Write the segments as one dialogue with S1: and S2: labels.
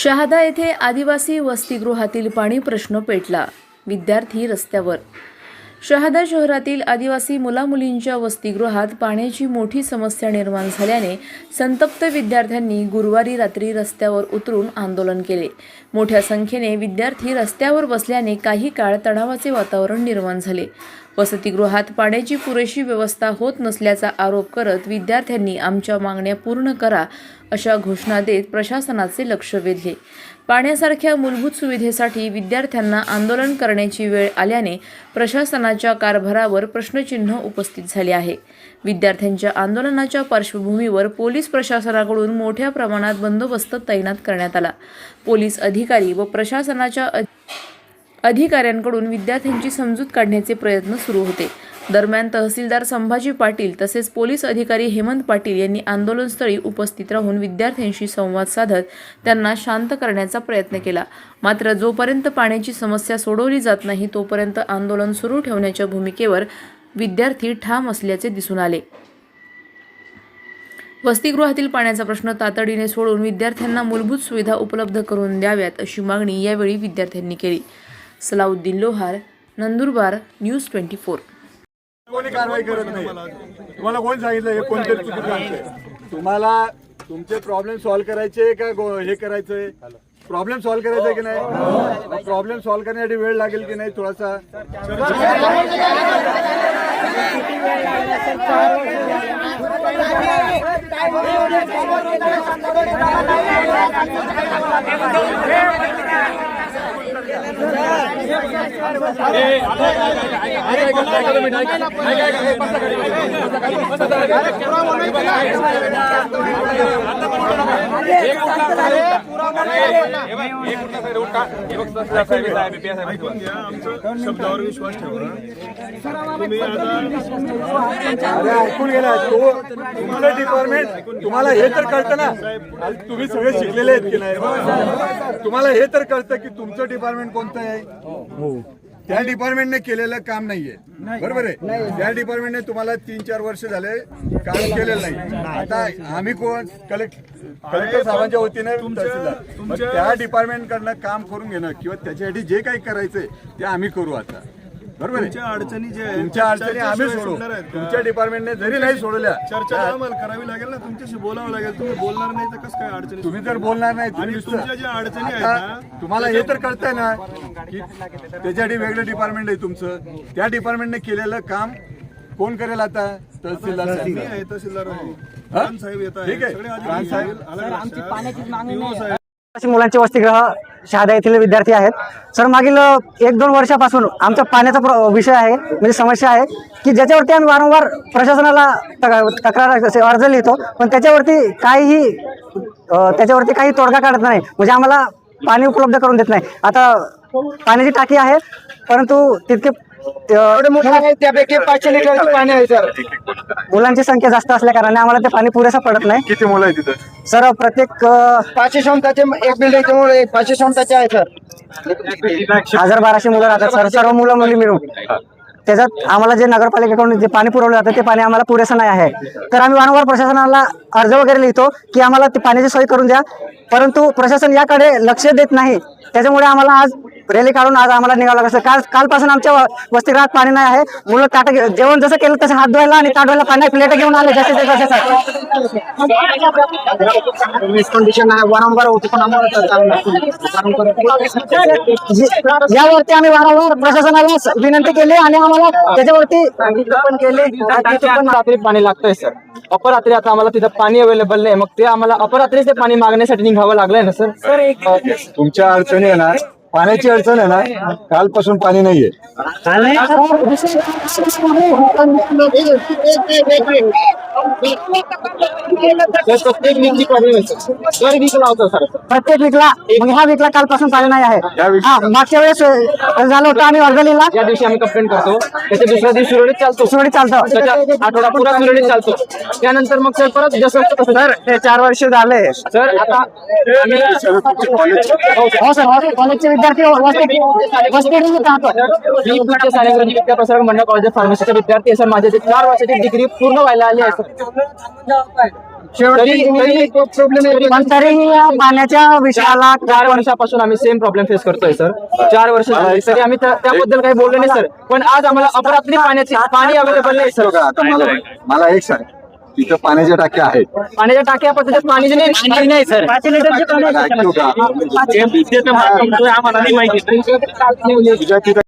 S1: शहादा येथे आदिवासी वसतिगृहातील पाणी प्रश्न पेटला. विद्यार्थी रस्त्यावर. शहादा शहरातील आदिवासी मुलामुलींच्या वसतिगृहात पाण्याची मोठी समस्या निर्माण झाल्याने संतप्त विद्यार्थ्यांनी गुरुवारी रात्री रस्त्यावर उतरून आंदोलन केले. मोठ्या संख्येने विद्यार्थी रस्त्यावर बसल्याने काही काळ तणावाचे वातावरण निर्माण झाले. वसतिगृहात पाण्याची पुरेशी व्यवस्था होत नसल्याचा आरोप करत विद्यार्थ्यांनी आमच्या मागण्या पूर्ण करा अशा घोषणा देत प्रशासनाचे लक्ष वेधले. पाण्यासारख्या मूलभूत सुविधेसाठी विद्यार्थ्यांना आंदोलन करण्याची वेळ आल्याने प्रशासनाच्या कारभारावर प्रश्नचिन्ह उपस्थित झाले आहे. विद्यार्थ्यांच्या आंदोलनाच्या पार्श्वभूमीवर पोलीस प्रशासनाकडून मोठ्या प्रमाणात बंदोबस्त तैनात करण्यात आला. पोलीस अधिकारी व प्रशासनाच्या अधिकाऱ्यांकडून विद्यार्थ्यांची समजूत काढण्याचे प्रयत्न सुरू होते. दरम्यान तहसीलदार संभाजी पाटील तसेच पोलीस अधिकारी हेमंत पाटील यांनी आंदोलनस्थळी उपस्थित राहून विद्यार्थ्यांशी संवाद साधत त्यांना शांत करण्याचा प्रयत्न केला. मात्र जोपर्यंत पाण्याची समस्या सोडवली जात नाही तोपर्यंत आंदोलन सुरू ठेवण्याच्या भूमिकेवर विद्यार्थी ठाम असल्याचे दिसून आले. वसतिगृहातील पाण्याचा प्रश्न तातडीने सोडून विद्यार्थ्यांना मूलभूत सुविधा उपलब्ध करून द्याव्यात अशी मागणी यावेळी विद्यार्थ्यांनी केली. सलाउद्दीन लोहार, नंदुरबार, न्यूज 24.
S2: कोणी कारवाई करत नाही. तुम्हाला कोण सांगितलं हे कोणते चुकीचं आहे? तुम्हाला तुमचे प्रॉब्लेम सॉल्व्ह करायचे का हे करायचंय? प्रॉब्लेम सॉल्व्ह करायचा की नाही? प्रॉब्लेम सॉल्व्ह करण्यासाठी वेळ लागेल की नाही थोडासा?
S3: शब्दावर विश्वास ठेवा.
S2: ऐकून गेला तुमचं डिपार्टमेंट. तुम्हाला हे तर कळतं ना, तुम्ही सगळे शिकलेले आहेत की नाही? तुम्हाला हे तर कळतं की तुमचं डिपार्टमेंट कोणतं आहे? त्या डिपार्टमेंटने केलेलं काम नाहीये, बरोबर आहे? त्या डिपार्टमेंटने तुम्हाला 3-4 वर्ष झाले काम केलेलं नाही. आता आम्ही कोण? कलेक्टर साहेबांच्या वतीने तहसीलदार. त्या डिपार्टमेंट कडनं काम करून घेणं किंवा त्याच्यासाठी जे काही करायचंय ते आम्ही करू आता, बरोबर आहे?
S3: तुमच्या
S2: अडचणी आम्ही सोडू. तुमच्या डिपार्टमेंटने जरी नाही सोडवल्या
S3: चर्चा आम्हाला करावी लागेल ना, तुमच्याशी बोलावं लागेल. तुम्ही बोलणार नाही तर कसं काय अडचणी?
S2: तुम्ही जर बोलणार नाही,
S3: तुमच्या ज्या अडचणी आहेत ना,
S2: तुम्हाला हे तर कळतंय ना की त्याच्यासाठी वेगळं डिपार्टमेंट आहे तुमचं. त्या डिपार्टमेंटने केलेलं काम कोण करेल आता? तहसीलदार साहेब
S3: आहे, तहसीलदार साहेब येत
S2: ठीक आहे.
S4: मुलांचे वसतिगृह शहादा येथील विद्यार्थी आहेत. सर, मागील 1-2 वर्षापासून आमचा पाण्याचा विषय आहे, म्हणजे समस्या आहे की ज्याच्यावरती आम्ही वारंवार प्रशासनाला तक्रार अर्ज लिहितो, पण त्याच्यावरती काही तोडगा काढत नाही. म्हणजे आम्हाला पाणी उपलब्ध करून देत नाही. आता पाण्याची टाकी आहे परंतु तितके
S5: त्यापैकी 500 लिटरचं पाणी आहे सर.
S4: मुलांची संख्या जास्त असल्या कारणाने आम्हाला ते पाणी पुरेसा पडत नाही.
S2: किती मुलं आहे तिथं?
S4: सर, प्रत्येक
S5: 500 क्षमताचे एक बिल्डिंगचे मुलं 500 क्षमताचे आहे सर.
S4: 1000-1200 मुलं राहतात सर, सर्व मुलं मुली मिळून. त्याच्यात आम्हाला जे नगरपालिकेकडून जे पाणी पुरवलं जातं ते पाणी आम्हाला पुरेसं नाही आहे. तर आम्ही वारंवार प्रशासनाला अर्ज वगैरे लिहितो की आम्हाला ते पाण्याची सोय करून द्या, परंतु प्रशासन याकडे लक्ष देत नाही. त्याच्यामुळे आम्हाला आज रॅली काढून आज आम्हाला निघावं लागलं. कालपासून आमच्या वसतिगृहात पाणी नाही आहे. मुलं जेवण जसं केलं तसं हात धुवायला आणि ताट धुवायला पाणी प्लेट घेऊन आले जसे
S5: कंडिशन आहे, वारंवार होते पण आम्हाला
S4: यावरती आम्ही वारंवार प्रशासनाला विनंती केली आणि आम्हाला त्याच्यावरती पण केले.
S5: रात्री पाणी लागतंय सर. अपरात्री आता आम्हाला तिथं पाणी अवेलेबल नाही, मग ते आम्हाला अपरात्रीचे पाणी मागण्यासाठी निघावं लागलंय ना सर.
S2: तुमच्या अडचणी आहे ना, पाण्याची अडचण आहे ना, कालपासून पाणी नाहीये.
S4: प्रत्येक वीकला, मग ह्या वीकला कालपासून पाणी नाही आहे. मागच्या वेळेस झालं होतं, आम्ही अर्ज लिहिला.
S5: या दिवशी आम्ही कंप्लेंट करतो, त्याच्या दुसऱ्या दिवशी सुरळीत चालतो,
S4: त्याच्या
S5: आठवडा पुरा सुरळीत चालतो. त्यानंतर मग सर परत जसं
S4: सर हे 4 वर्ष झाले
S5: सर. आता
S4: हो सर, कॉलेजचे विद्यार्थी
S5: विद्याप्रसारक मंडळ कॉलेज फार्मसीचे विद्यार्थी आहे सर. माझे 4 वर्षाची डिग्री पूर्ण व्हायला आली आहे सर.
S4: पण तरी या पाण्याच्या विषयाला
S5: 4 वर्षापासून आम्ही सेम प्रॉब्लेम फेस करतोय सर. 4 वर्ष झाली तरी आम्ही त्याबद्दल काही बोललो नाही सर. पण आज आम्हाला अपरात्री पाणी अवेलेबल नाही सर.
S2: आता मला एक सांग, तिथं पाण्याच्या टाक्या आहेत,
S5: पाण्याच्या टाक्या पण त्याच्यात पाणी नाही सर.
S2: ऐकतो का? तुझ्या तिथं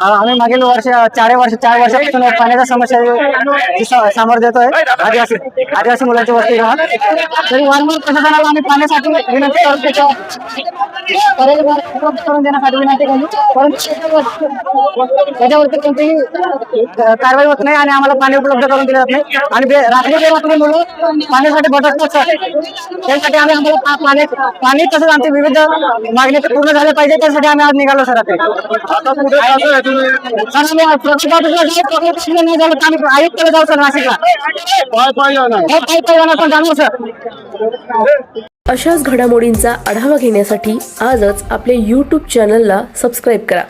S4: आम्ही मागील 4 वर्षापासून पाण्याच्या समस्या सामोरं देतोय आदिवासी मुलांची वसतिगृहात. तरी वारंवार प्रशासनाला आम्ही पाण्यासाठी विनंती करतो, उपलब्ध करून देण्यासाठी विनंती केली, परंतु त्याच्यावरती कोणतीही कारवाई होत नाही आणि आम्हाला पाणी उपलब्ध करून दिलं जात नाही. आणि रात्री बेरात्री मुलं पाण्यासाठी भटकतात सर. त्यासाठी आम्हाला पाणी तसंच आमची विविध मागणी पूर्ण झाल्या पाहिजे, त्यासाठी आम्ही आज निघालो सर. आयुक्तला जाऊ सर नाशिकला, पण जाणवू सर.
S1: अशाच घडामोडींचा आढावा घेण्यासाठी आजच आपल्या YouTube चॅनलला सबस्क्राईब करा.